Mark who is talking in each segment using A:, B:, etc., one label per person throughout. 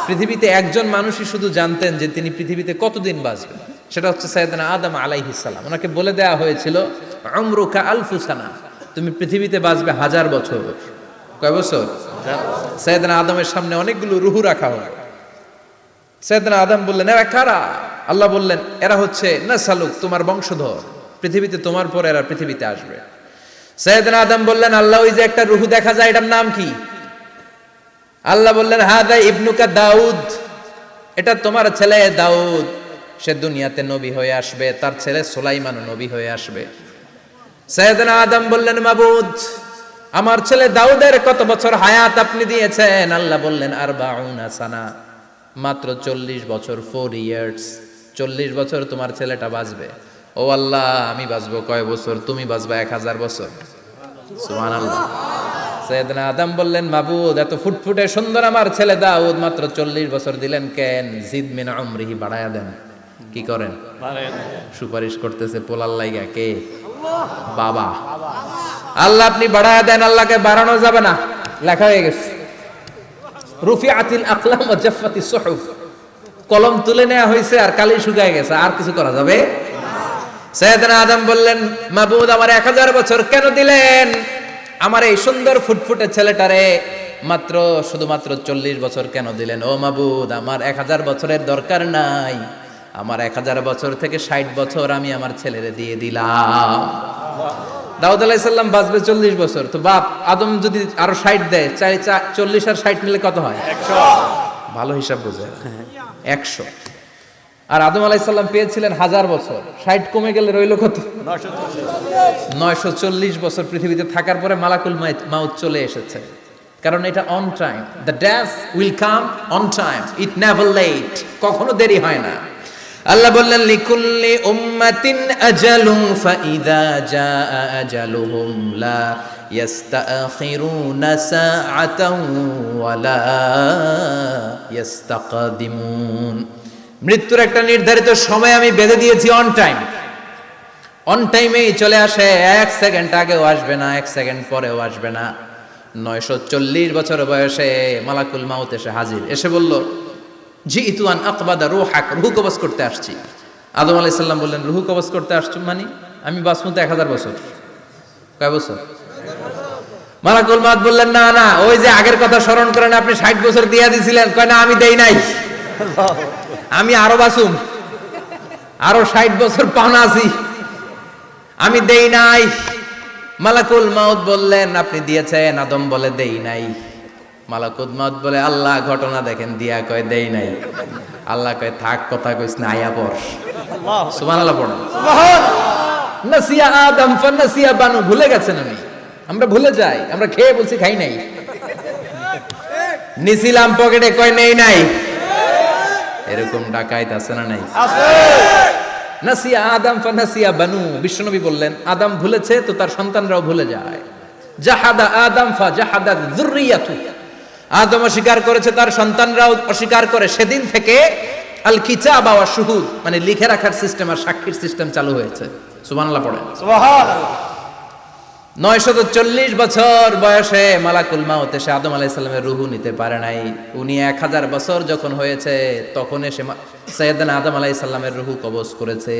A: পৃথিবীতে একজন মানুষই শুধু জানতেন যে তিনি পৃথিবীতে কতদিন বাঁচবেন, সেটা হচ্ছে সাইয়েদনা আদম আলাইহিস সালাম। ওনাকে বলে দেওয়া হয়েছিল উমরুকা আলফু সানা, তুমি পৃথিবীতে বাঁচবে 1000 বছর। কয় বছর? সাইয়েদনা আদমের সামনে অনেকগুলো রুহু রাখা হলো। সাইয়েদনা আদম বললেন, এরা কারা? আল্লাহ বললেন, এরা হচ্ছে নাসালুক, তোমার বংশধর, পৃথিবীতে তোমার পর এরা পৃথিবীতে আসবে। সাইয়েদনা আদম বললেন, আল্লাহ ওই যে একটা রুহু দেখা যায়, এটার নাম কি? আল্লাহ বললেন, হাদা ইবনুকা দাউদ, এটা তোমার ছেলে দাউদ, সে দুনিয়াতে নবী হয়ে আসবে, তার ছেলে সুলাইমান নবী হয়ে আসবে। সাইয়েদনা আদম বললেন, মাবুদ, আমার ছেলে দাউদের কত বছর হায়াত আপনি দিয়েছেন? আল্লাহ বললেন, 40 সানা, মাত্র 40 বছর, 4 ইয়ার্স, 40 বছর তোমার ছেলেটা বাঁচবে। ও আল্লাহ, আমি বাঁচবো কয় বছর? তুমি বাঁচবা 1000 বছর। সুবহানাল্লাহ। সাইয়েদনা আদম বললেন, মাবুদ, এত ফুটফুটে সুন্দর আমার ছেলে দাউদ, মাত্র 40 বছর দিলেন কেন? জিদ মিন উমরিহি, বাড়ায়া দেন। কি করেন? সুপারিশ করতেছে পোলার লাইগা কে? বাবা। আল্লাহ আপনি বাড়ায়া দেন। আল্লাহকে বাড়ানো যাবে না, লেখা হয়ে গেছে। রুফিআতিল আকলাম ওয়া জাফফাতিস সুহুফ, কলম তুলে নেওয়া হয়েছে আর কালি শুকায় গেছে, আর কিছু করা যাবে? সাইয়েদনা আদম বললেন, মাবুদ, আমার 1000 বছর কেন দিলেন? আমার এই সুন্দর ফুটফুটে ছেলেটারে মাত্র শুধুমাত্র 40 বছর কেন দিলেন? ও মাবুদ, আমার 1000 বছরের দরকার নাই, আমার 1000 বছর থেকে 60 বছর আমি আমার ছেলেরে দিয়ে দিলাম। দাউদ আলাইহিস সালাম বাঁচবে 40 বছর, তো বাপ আদম যদি আরো 60 দেয়, 40 আর 60 মিলে কত হয়? 100। ভালো হিসাব বোঝে, 100। আর আদম আলাইহিস সালাম পেয়েছিলেন 1000 বছর, 60 কমে গেলে রইল কত? 940 বছর পৃথিবীতে থাকার পরে মালাকুল মাউত চলে এসেছে। কারণ এটা on time, the death will come on time, it never late, কখনো দেরি হয় না। আল্লাহ বললেন, লিকুল্লি উম্মাতিন আজালুন ফাইদা জাআ আজালুহুম লা ইস্তাখিরুনা সাআতান ওয়া লা ইস্তাকদিমুন। মৃত্যুর একটা নির্ধারিত সময় আমি বেঁধে দিয়েছি, অন টাইম, অন টাইমেই চলে আসে, 1 সেকেন্ড আগেও আসবে না, 1 সেকেন্ড পরেও আসবে না। 940 বছর বয়সে মালাকুল মাউত এসে হাজির, এসে বলল, জিইতু আন আকবাদা রূহাক, রূহ কবজ করতে আসছি। আদম আলাইহিস সালাম বললেন, রূহ কবজ করতে আসছো মানে? আমি বাঁচবো তো 1000 বছর। কয় বছর? মালাকুল মাউত বললেন, না না, ওই যে আগের কথা স্মরণ করেন, আপনি 60 বছর দিয়া দিছিলেন। কয় না, আমি দেই নাই, আমি আরো বাঁচুম, আরো 60 বছর পাওনা আছি, আমি দেই নাই। মালাকুল মাউত বললেন, আপনি দিয়েছেন? আদম বলে, দেই নাই। মালাকুল মাউত বলে, আল্লাহ ঘটনা দেখেন, দিয়া কয় দেই নাই। আল্লাহ কয়, থাক, কথা কইস না, আয়া পড়। সুবহানাল্লাহ পড়েন। নাসিয়া আদম ফানাসিয়া বানু, ভুলে গেছেন উনি, আমরা ভুলে যাই, আমরা খেয়ে বলছি খাই নাই, নিছিলাম পকেটে, কয় নেই নাই। এরকম ডাকাইত আছে না নাই? আছে। নাসিয়া আদম ফানাসিয়া বানু, বিশ্বনবী বললেন, আদম ভুলেছে তো তার সন্তানরাও ভুলে যায়। জাহাদা আদম ফাজাহাদা যুররিয়াতু, আদম অস্বীকার করেছে, তার সন্তানরাও অস্বীকার করে। সেদিন থেকে আল কিতাব ওয়া শুহুদ, মানে লিখে রাখার সিস্টেম আর সাক্ষীর সিস্টেম চালু হয়েছে। সুবহানাল্লাহ পড়েন। সুবহানাল্লাহ। 940 বছর বয়সে মালাকুল মাউত এসে আদম আলাইহিস সালামের রূহ নিতে পারে নাই। উনি 1000 বছর যখন হয়েছে তখন এসে সাইয়েদনা আদম আলাইহিস সালামের রূহ কবজ করেছে।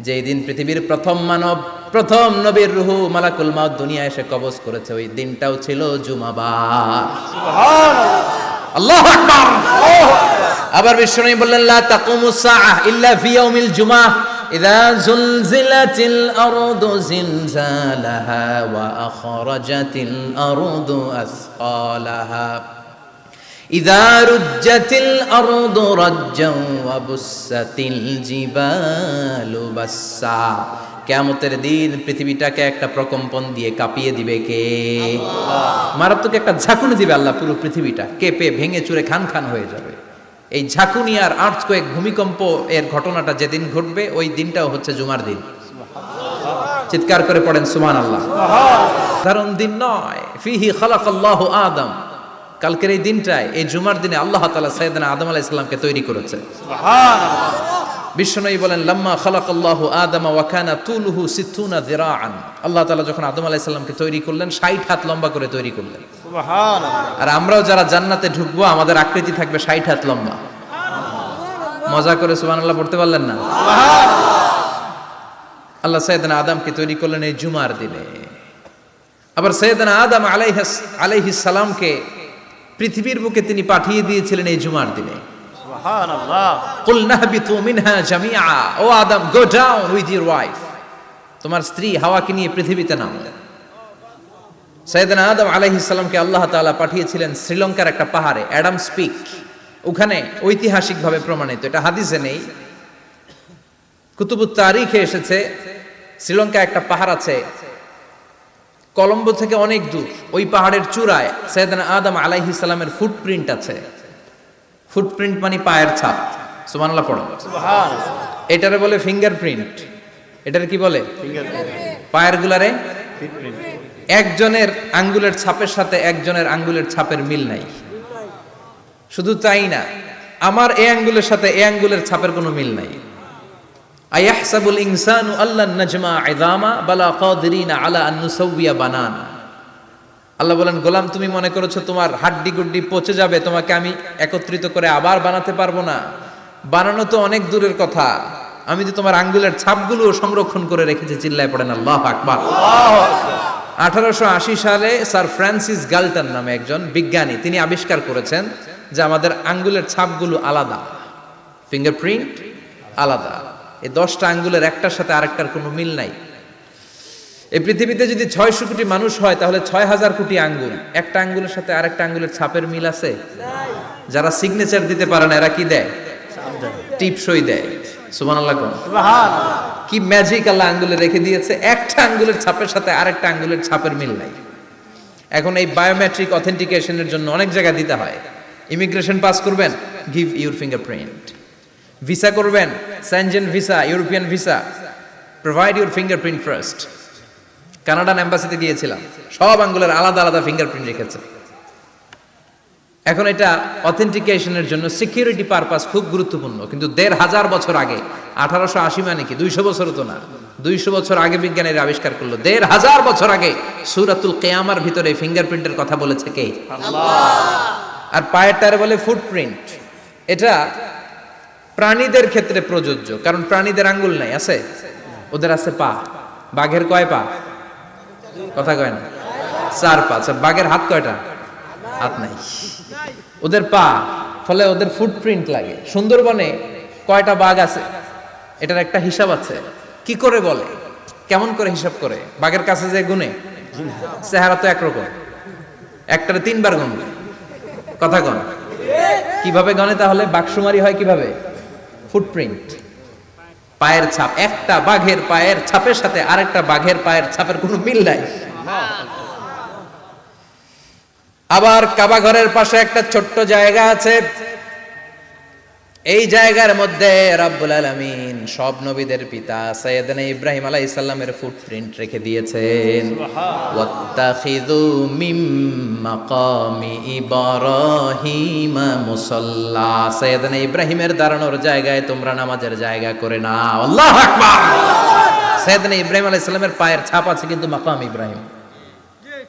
A: যেই দিন পৃথিবীর প্রথম মানব, প্রথম নবীর রূহ মালাকুল মাউত দুনিয়া এসে কবজ করেছে, ওই দিনটাও ছিল জুমাবার। সুবহানাল্লাহ, আল্লাহু আকবার। আবার বিশ্বনবী বললেন, লা তাকুমুস সাআহ ইল্লা ফি ইয়াউমিল জুমআহ ইযা যুলজিলাতিল আরদু জিলজালাহা ওয়া আখরাজাতিল আরদু আসকালাহা ইযা রুজ্জাতিল আরদু রাজ্জান ওয়া বুসাতিল জিবালু বাসসা। কিয়ামতের দিন পৃথিবীটাকে একটা প্রকম্পন দিয়ে কাঁপিয়ে দিবে কে? আল্লাহ। মারাত্মক একটা ঝাঁকুনি দিবে আল্লাহ, পুরো পৃথিবীটা কেঁপে ভেঙে চুরে খান খান হয়ে যাবে। এই ঝাঁকুনি আর আর্থকোয়েক, ভূমিকম্প এর ঘটনাটা যেদিন ঘটবে ওই দিনটাও হচ্ছে জুমার দিন। চিৎকার করে পড়েন সুবহানাল্লাহ। সাধারণ দিন নয়, ফিহি খালাকাল্লাহু আদম। কালকের এই দিনটায়, এই জুমার দিনে আল্লাহ তাআলা সাইয়েদনা আদম আলাইহিস সালামকে তৈরি করেছে। সুবহানাল্লাহ। বিশ্বনবী বলেন, লাম্মা খালাকাল্লাহু আদম ওয়া কানা তুলুহু 60 যিরাআন। আল্লাহ তাআলা যখন আদম আলাইহিস সালামকে তৈরি করলেন 60 হাত লম্বা করে তৈরি করলেন। আর আমরাও যারা জান্নাতে ঢুকবো আমাদের আকৃতি থাকবে 60 হাত লম্বা। মজা করে সুবহানাল্লাহ পড়তে পারলেন না? আল্লাহ সাইয়েদনা আদমকে তৈরি করলেন এই জুমার দিনে। আবার সাইয়েদনা আদম আলাইহিস সালামকে পৃথিবীর বুকে তিনি পাঠিয়ে দিয়েছিলেন এই জুমার দিনে। সুবহানাল্লাহ। কুল নাহবিতু মিনহা জামিআ, ও আদম, go down with your wife, তোমার স্ত্রী হাওয়াকে নিয়ে পৃথিবীতে নামো। সাইয়েদনা আদম আলাইহিস সালামকে আল্লাহ তাআলা পাঠিয়েছিলেন শ্রীলঙ্কার একটা পাহাড়ে, অ্যাডামস পিক। ওখানে ঐতিহাসিকভাবে প্রমাণিত, এটা হাদিসে নেই, কুতুবুত তারিখে এসেছে। শ্রীলঙ্কা একটা পাহাড় আছে, কলম্বো থেকে অনেক দূর। ওই পাহাড়ের চূড়ায় সাইয়েদনা আদম আলাইহিস সালামের ফুটপ্রিন্ট আছে। ফুটপ্রিন্ট মানে পায়ের ছাপ। সুবহানাল্লাহ পড়ো। সুবহানাল্লাহ। এটারে বলে ফিঙ্গারপ্রিন্ট। এটারে কি বলে? পায়ের গুলারে ফিটপ্রিন্ট। একজনের আঙ্গুলের ছাপের সাথে একজনের আঙ্গুলের ছাপের মিল নাই। শুধু তাই না, আমার এই আঙ্গুলের সাথে এই আঙ্গুলের ছাপের কোনো মিল নাই। আয়াহসাবুল ইনসানু আল্লান নাজমা ইযামা বালা কাদিরিনা আলা আন নুসাউবিয়া বানানা। আল্লাহ বলেন, গোলাম তুমি মনে করেছো তোমার হাড্ডি গুড্ডি পচে যাবে, তোমাকে আমি একত্রিত করে আবার বানাতে পারবো না? বানানো তো অনেক দূরের কথা, আমি তো তোমার আঙ্গুলের ছাপগুলো সংরক্ষণ করে রেখেছি। চিল্লায় পড়েন আল্লাহু আকবার। 1880 সালে স্যার ফ্রান্সিস গাল্টন নামে একজন বিজ্ঞানী, তিনি আবিষ্কার করেছেন যে আমাদের আঙ্গুলের ছাপগুলো আলাদা, ফিঙ্গারপ্রিন্ট আলাদা। এই 10টা আঙ্গুলের একটার সাথে আরেকটার কোনো মিল নাই। এই পৃথিবীতে যদি 600 কোটি মানুষ হয় তাহলে 6000 কোটি আঙ্গুল, একটা আঙ্গুলের সাথে আরেকটা আঙ্গুলের ছাপের মিল আছে? যারা সিগনেচার দিতে পারে না এরা কি দেয়? টিপসই দেয়। সুবহানাল্লাহ। সুবহানাল্লাহ। কি ম্যাজিক আল্লাহ আঙ্গুলে রেখে দিয়েছে, একটা আঙ্গুলের ছাপের সাথে আরেকটা আঙ্গুলের ছাপের মিল নাই। এখন এই বায়োমেট্রিক অথেন্টিকেশনের জন্য অনেক জায়গায় দিতে হয়। ইমিগ্রেশন পাস করবেন, গিভ ইউর ফিঙ্গারপ্রিন্ট। ভিসা করবেন, Schengen visa, European visa, provide your fingerprint first. Canadian এম্বাসিতে গিয়েছিলাম, সব আঙ্গুলের আলাদা আলাদা ফিঙ্গারপ্রিন্ট রেখেছে। এখন এটা অথেন্টিকেশনের জন্য সিকিউরিটি পারপাস খুব গুরুত্বপূর্ণ। কিন্তু 1500 বছর আগে, 1880 মানে কি 200 বছর তো না, 200 বছর আগে বিজ্ঞানীরা আবিষ্কার করলো। 1500 বছর আগে সূরাতুল কিয়ামার ভিতরে ফিঙ্গারপ্রিন্টের কথা বলেছে কে? আল্লাহ। আর পায়েরটারে বলে ফুটপ্রিন্ট। এটা প্রাণীদের ক্ষেত্রে প্রযোজ্য, কারণ প্রাণীদের আঙ্গুল নাই, আছে? ওদের আছে পা। বাঘের কয় পা? কথা কয় না, 4 পা। আচ্ছা, বাঘের হাত কয়টা? হাত নাই, ওদের পা। ফলে ওদের ফুটপ্রিন্ট লাগে। সুন্দরবনে কয়টা বাঘ আছে এটার একটা হিসাব আছে। কি করে বলে, কেমন করে হিসাব করে? বাঘের কাছে যে গুনে, চেহারা তো একরকম, একটারে 3 বার গুনবে। কথা কন, কিভাবে গনে তাহলে? বাঘসুমারি হয় কিভাবে? ফুটপ্রিন্ট, পায়ের ছাপ। একটা বাঘের পায়ের ছাপের সাথে আরেকটা বাঘের পায়ের ছাপের কোনো মিল নাই। আবার কাবা ঘরের পাশে একটা ছোট্ট জায়গা আছে, এই জায়গার মধ্যে রব্বুল আলামিন সব নবীদের পিতা সাইয়েদনা ইব্রাহিম আলাইহিস সালামের ফুটপ্রিন্ট রেখে দিয়েছেন। ওয়াত্তাখিযু মিম মাকামি ইব্রাহিম মুসাল্লা, সাইয়েদনা ইব্রাহিমের দাঁড়ানোর জায়গায় তোমরা নামাজের জায়গা করে নাও। আল্লাহু আকবার। সাইয়েদনা ইব্রাহিম আলাইহিস সালামের পায়ের ছাপ আছে কিন্তু মাকাম ইব্রাহিম।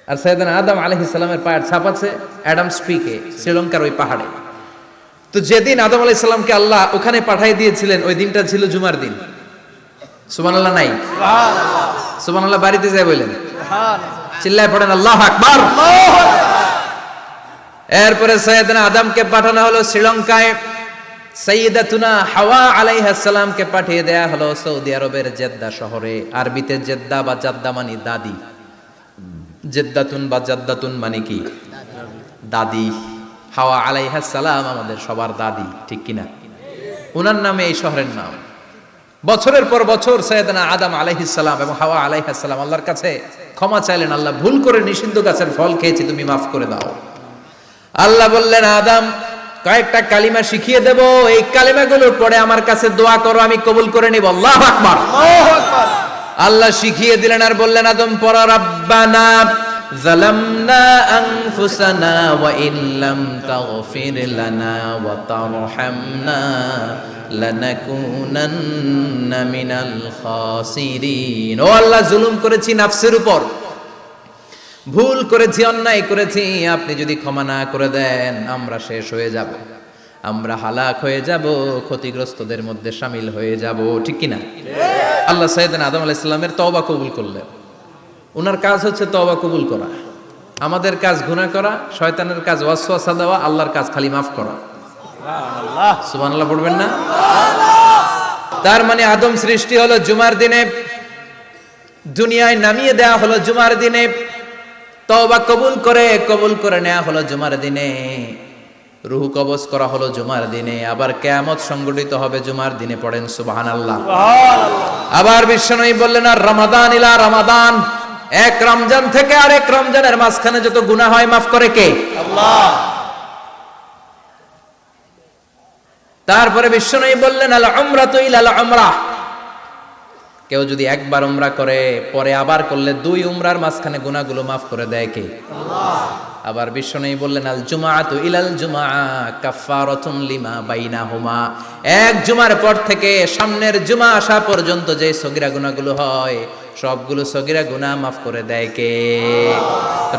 A: আর সাইয়েদনা আদম আলাইহিস সালামের পায়ের ছাপ আছে অ্যাডামস পিকে, শ্রীলঙ্কার ওই পাহাড়ে। তো যেদিন আদম আলাইহিস সালামকে আল্লাহ ওখানে পাঠিয়ে দিয়েছিলেন, ওই দিনটা ছিল জুমার দিন। সুবহানাল্লাহ নাই? সুবহানাল্লাহ। সুবহানাল্লাহ বাড়িতে যায় বলেন, সুবহানাল্লাহ। চিল্লায় পড়েন আল্লাহু আকবার। এরপরে সাইয়েদনা আদমকে পাঠানো হলো শ্রীলঙ্কায়, সাইয়্যিদাতুনা হাওয়া আলাইহিস সালামকে পাঠিয়ে দেয়া হলো সৌদি আরবের জেদ্দা শহরে। আরবিতে জেদ্দা বা জাদ্দা মানে দাদি। জেদ্দাতুন বা জাদ্দাতুন মানে কি? দাদি। হাওয়া আলাইহিস সালাম আমাদের সবার দাদি, ঠিক কিনা? ওনার নামে এই শহরের নাম। বছরের পর বছর সাইয়েদনা আদম আলাইহিস সালাম এবং হাওয়া আলাইহিস সালাম আল্লাহর কাছে ক্ষমা চাইলেন, আল্লাহ ভুল করে নিষিদ্ধ গাছের ফল খেয়েছি, তুমি মাফ করে দাও। আল্লাহ বললেন, আদম কয়েকটা কালিমা শিখিয়ে দেব, এই কালিমাগুলোর পরে আমার কাছে দোয়া করো, আমি কবুল করে নিব। আল্লাহু আকবার। আল্লাহু আকবার। আল্লাহ শিখিয়ে দিলেন আর বললেন, আদম পড়ো, রাব্বানা যালামনা আনফুসানা ওয়া ইল্লাম তাগফির লানা ওয়া তারহামনা লানাকুনান্না মিনাল খাসিরিন। ও আল্লাহ, জুলুম করেছি নাফসের উপর, ভুল করেছি, অন্যায় করেছি, আপনি যদি ক্ষমা না করে দেন আমরা শেষ হয়ে যাব, আমরা হালাক হয়ে যাব, ক্ষতিগ্রস্তদের মধ্যে শামিল হয়ে যাব, ঠিক কিনা? আল্লাহ সাইয়েদনা আদম আলাইহিস সালামের তওবা কবুল করলেন। ওনার কাজ হচ্ছে তওবা কবুল করা, আমাদের কাজ গুনাহ করা, শয়তানের কাজ ওয়াসওয়াসা দেওয়া, আল্লাহর কাজ খালি মাফ করা। সুবহানাল্লাহ পড়বেন না? তার মানে আদম সৃষ্টি হলো জুমার দিনে, দুনিয়ায় নামিয়ে দেয়া হলো জুমার দিনে, তওবা কবুল করে নেওয়া হলো জুমার দিনে, রূহ কবজ করা হলো জুমার দিনে, আবার কিয়ামত সংগঠিত হবে জুমার দিনে। পড়েন সুবহানাল্লাহ। আবার বিশ্বনবী বললেন আর রমাদান ইলা রমাদান, এক রমজান থেকে আরেক রমজানের মাঝখানে যত গুনাহ হয় মাফ করে কে? আল্লাহ। তারপরে বিশ্বনবী বললেন আল উমরাতু ইলাল উমরাহ, কেউ যদি একবার উমরা করে পরে আবার করলে দুই উমরার মাঝখানে গুনাহগুলো মাফ করে দেয় কে? আল্লাহ। আবার বিশ্বনবী বললেন আল জুমআতু ইলাল জুমআ কাফফারাতুন লিমা বাইনাহুমা, এক জুমার পর থেকে সামনের জুমা আসা পর্যন্ত যে সগীরা গুনাহগুলো হয় সবগুলো সগীরা গুনাহ মাফ করে দেয় কে?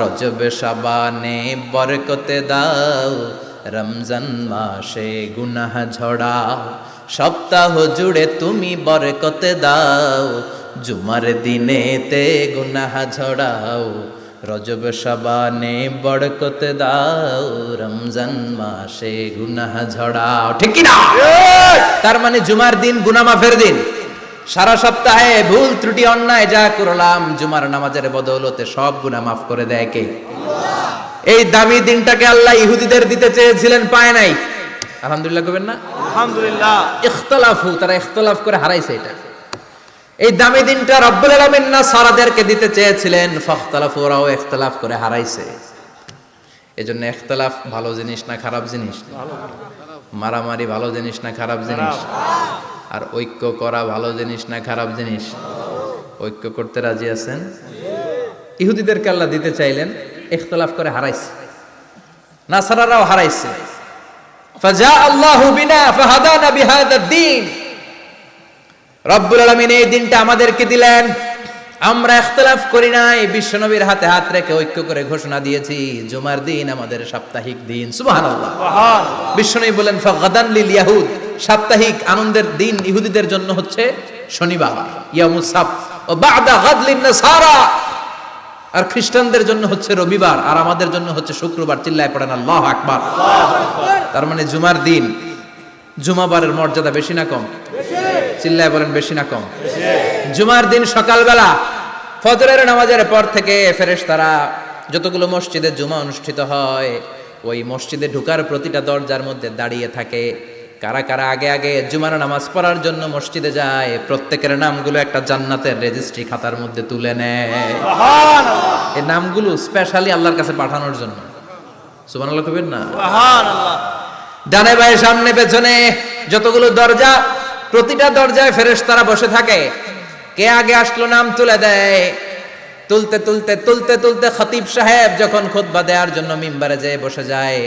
A: রজব শাবানে বরকতে দাও, রমজান মাসে গুনাহ ঝড়াও, সপ্তাহ জুড়ে তুমি বরকতে দাও, জুমার দিনেতে গুনাহ ঝড়াও, রজব শাবানে বরকতে দাও, রমজান মাসে গুনাহ ঝড়াও, ঠিক কি না? তার মানে জুমার দিন গুনাহ মাফের দিন। সারা সপ্তাহে ভুল ত্রুটি অন্যায় যা করলাম জুমার নামাজের বদৌলতে সব গুনাহ মাফ করে দেয় কে? আল্লাহ। এই দামি দিনটাকে আল্লাহ ইহুদিদের দিতে চেয়েছিলেন, পায় নাই। আলহামদুলিল্লাহ কবেন না? আলহামদুলিল্লাহ। ইখতিলাফু, তারা ইখতিলাফ করে হারাইছে এটা। এই দামি দিনটা রব্বুল আলামিন নাসারাদেরকে দিতে চেয়েছিলেন, ফাখতালাফু, ওরাও ইখতিলাফ করে হারাইছে। এজন্য ইখতিলাফ ভালো জিনিস না খারাপ জিনিস? মারামারি ভালো জিনিস না খারাপ জিনিস? আর ঐক্য করা ভালো জিনিস না খারাপ জিনিস? ঐক্য করতে রাজি আছেন? ইহুদিদেরকে আল্লাহ দিতে চাইলেন, ইখতিলাফ করে হারাইছে, নাসারারাও হারাইছে। ফাজা আল্লাহু বিনা ফাহাদানা বিহাদাদ দ্বীন, রব্বুল আলামিন এই দিনটা আমাদেরকে দিলেন, আমরা ইখতিলাফ করি নাই, বিশ্বনবীর হাতে হাত রেখে ঐক্য করে ঘোষণা দিয়েছি জুমার দিন আমাদের সাপ্তাহিক দিন। সুবহানাল্লাহ। বিশ্বনবী বলেন ফাগাদান লিল ইয়াহুদ, সাপ্তাহিক আনন্দের দিন ইহুদিদের জন্য হচ্ছে শনিবার, ইয়ামুস সাbt, ও বাদা গাদ লিন নাসারা, আর খ্রিস্টানদের জন্য হচ্ছে রবিবার, আর আমাদের জন্য হচ্ছে শুক্রবার। চিল্লায় পড়েন আল্লাহু আকবার। তার মানে জুমার দিন, জুমাবারের মর্যাদা বেশি না কম? চিল্লায় বলেন বেশি না কম? জুমার দিন সকালবেলা ফজরের নামাজের পর থেকে ফেরেশতারা যতগুলো মসজিদে জুমা অনুষ্ঠিত হয় ওই মসজিদে ঢোকার প্রতিটা দরজার মধ্যে দাঁড়িয়ে থাকে। কারা কারা আগে আগে জুমার নামাজ পড়ার জন্য মসজিদে যায়, প্রত্যেকের নামগুলো একটা জান্নাতের রেজিস্ট্রি খাতার মধ্যে তুলে নেয়। সুবহানাল্লাহ। এই নামগুলো স্পেশালি আল্লাহর কাছে পাঠানোর জন্য। সুবহানাল্লাহ কইবেন না? সুবহানাল্লাহ। ডানে বায়ে সামনে পেছনে যতগুলো দরজা, প্রতিটা দরজায় ফেরেশতারা বসে থাকে। কে আগে আসলো নাম তুলে দেয়। তুলতে তুলতে তুলতে তুলতে খতিব সাহেব যখন খুতবা দেওয়ার জন্য মিম্বারে যেয়ে বসে যায়,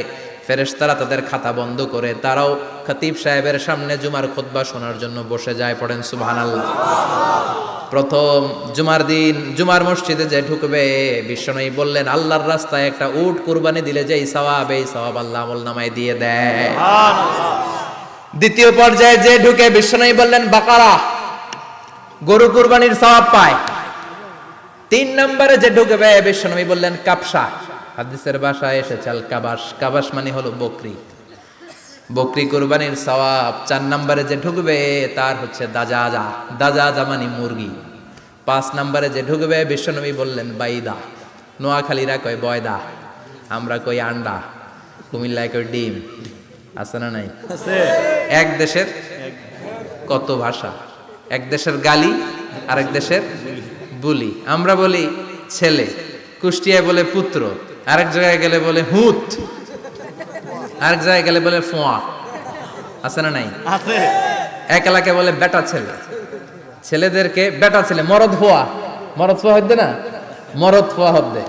A: ফেরেশতারা তাদের খাতা বন্ধ করে তারাও খতিব সাহেবের সামনে জুমার খুতবা শোনার জন্য বসে যায়। পড়েন সুবহানাল্লাহ। প্রথম জুমার দিন জুমার মসজিদে যে ঢুকবে, বিশ্বনবী বললেন আল্লাহর রাস্তায় একটা উট কুরবানি দিলে যেই সওয়াব, এই সওয়াব আল্লাহ আমলনামায় দিয়ে দেয়। সুবহানাল্লাহ। দ্বিতীয় পর্যায়ে যে ঢুকে, বিশ্বনবী বললেন বাকারা, গরু কুরবানির সওয়াব পায়। তিন নম্বরে যে ঢুকবে, বিশ্বনবী বললেন কাবসা, হাদিসের ভাষায় এসেছে আল কাবাস, কাবাস মানে হলো বকরি, বকরি কুরবানির সওয়াব। চার নম্বরে যে ঢুকবে তার হচ্ছে দাজাজা, দাজাজা মানে মুরগি। পাঁচ নম্বরে যে ঢুকবে, বিশ্বনবী বললেন বাইদা, নোয়াখালীরা কয় বয়দা, আমরা কই আন্ডা, কুমিল্লায় কই ডিম। আছে না নাই? আছে। এক দেশের কত ভাষা, এক দেশের গালি আরেক দেশের বুলি। আমরা বলি ছেলে, কুষ্টিয়ায় বলে পুত্র, আরেক জায়গায় গেলে বলে হুত, আরেক জায়গায় গেলে বলে ফোয়া। আছে না নাই? আছে। এক এলাকায় বলে বেটা ছেলে, ছেলেদেরকে বেটা ছেলে, মরদ ফোয়া, মরদ ফোয়া হদ্দে না, মরদ ফোয়া হদ্দে।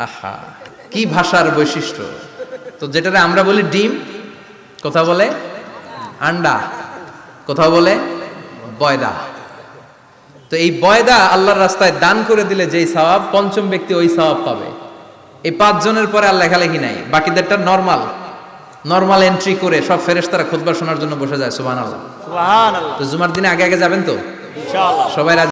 A: আহা, কি ভাষার বৈশিষ্ট্য। তো যেটারে আমরা বলি ডিম, কোথাও বলে আন্ডা, কোথাও বলে বয়দা। তো এই বয়দা আল্লাহর রাস্তায় দান করে দিলে যেই সওয়াব, পঞ্চম ব্যক্তি ওই সওয়াব পাবে। এই 5 জনের পরে আর লেখালেখি নাই, বাকিদেরটা নরমাল এন্ট্রি করে সব ফেরেশতারা খুতবা শোনার জন্য বসে যায়। সুবহানাল্লাহ।
B: সুবহানাল্লাহ।
A: তো জুমার দিনে আগে আগে যাবেন তো
B: ইনশাআল্লাহ।
A: সবাই?